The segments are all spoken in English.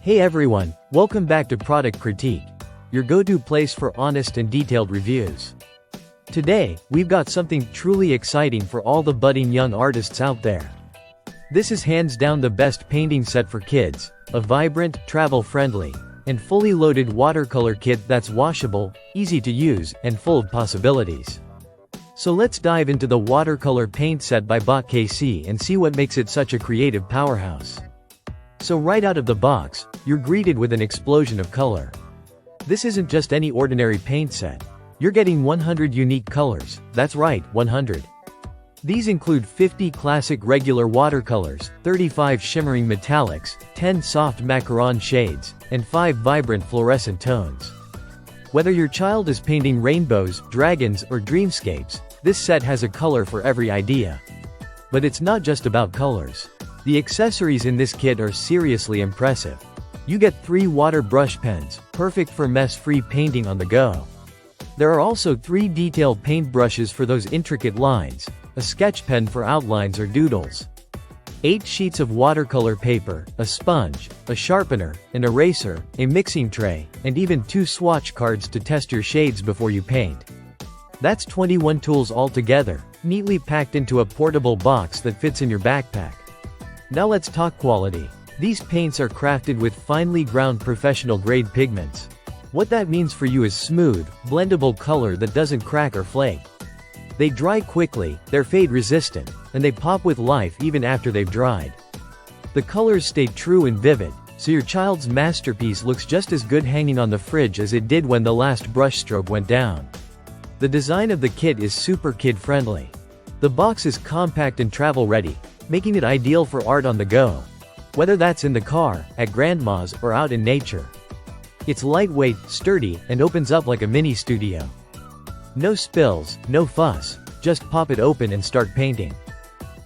Hey everyone, welcome back to Product Critique, your go-to place for honest and detailed reviews. Today, we've got something truly exciting for all the budding young artists out there. This is hands down the best painting set for kids, a vibrant, travel-friendly, and fully loaded watercolor kit that's washable, easy to use, and full of possibilities. So let's dive into the watercolor paint set by botkc and see what makes it such a creative powerhouse. So right out of the box, you're greeted with an explosion of color. This isn't just any ordinary paint set. You're getting 100 unique colors, that's right, 100. These include 50 classic regular watercolors, 35 shimmering metallics, 10 soft macaron shades, and 5 vibrant fluorescent tones. Whether your child is painting rainbows, dragons, or dreamscapes, this set has a color for every idea. But it's not just about colors. The accessories in this kit are seriously impressive. You get 3 water brush pens, perfect for mess-free painting on the go. There are also 3 detail paint brushes for those intricate lines, a sketch pen for outlines or doodles, 8 sheets of watercolor paper, a sponge, a sharpener, an eraser, a mixing tray, and even 2 swatch cards to test your shades before you paint. That's 21 tools altogether, neatly packed into a portable box that fits in your backpack. Now let's talk quality. These paints are crafted with finely ground professional-grade pigments. What that means for you is smooth, blendable color that doesn't crack or flake. They dry quickly, they're fade-resistant, and they pop with life even after they've dried. The colors stay true and vivid, so your child's masterpiece looks just as good hanging on the fridge as it did when the last brushstroke went down. The design of the kit is super kid-friendly. The box is compact and travel-ready, making it ideal for art on the go. Whether that's in the car, at grandma's, or out in nature. It's lightweight, sturdy, and opens up like a mini studio. No spills, no fuss, just pop it open and start painting.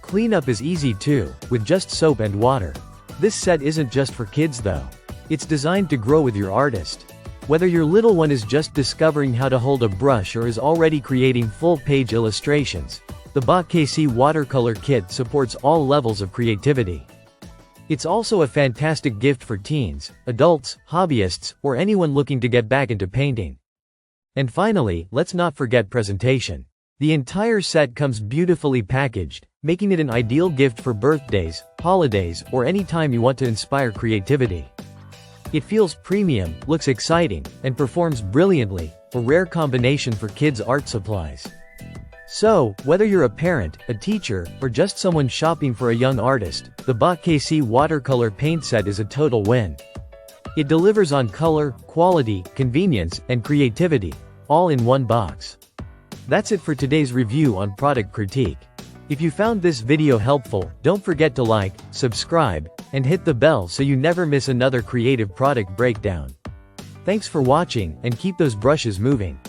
Cleanup is easy too, with just soap and water. This set isn't just for kids though. It's designed to grow with your artist. Whether your little one is just discovering how to hold a brush or is already creating full-page illustrations, the botkc Watercolor kit supports all levels of creativity. It's also a fantastic gift for teens, adults, hobbyists, or anyone looking to get back into painting. And finally, let's not forget presentation. The entire set comes beautifully packaged, making it an ideal gift for birthdays, holidays, or any time you want to inspire creativity. It feels premium, looks exciting, and performs brilliantly, a rare combination for kids' art supplies. So, whether you're a parent, a teacher, or just someone shopping for a young artist, the botkc Watercolor paint set is a total win. It delivers on color, quality, convenience, and creativity, all in one box. That's it for today's review on Product Critique. If you found this video helpful, don't forget to like, subscribe, and hit the bell so you never miss another creative product breakdown. Thanks for watching, and keep those brushes moving.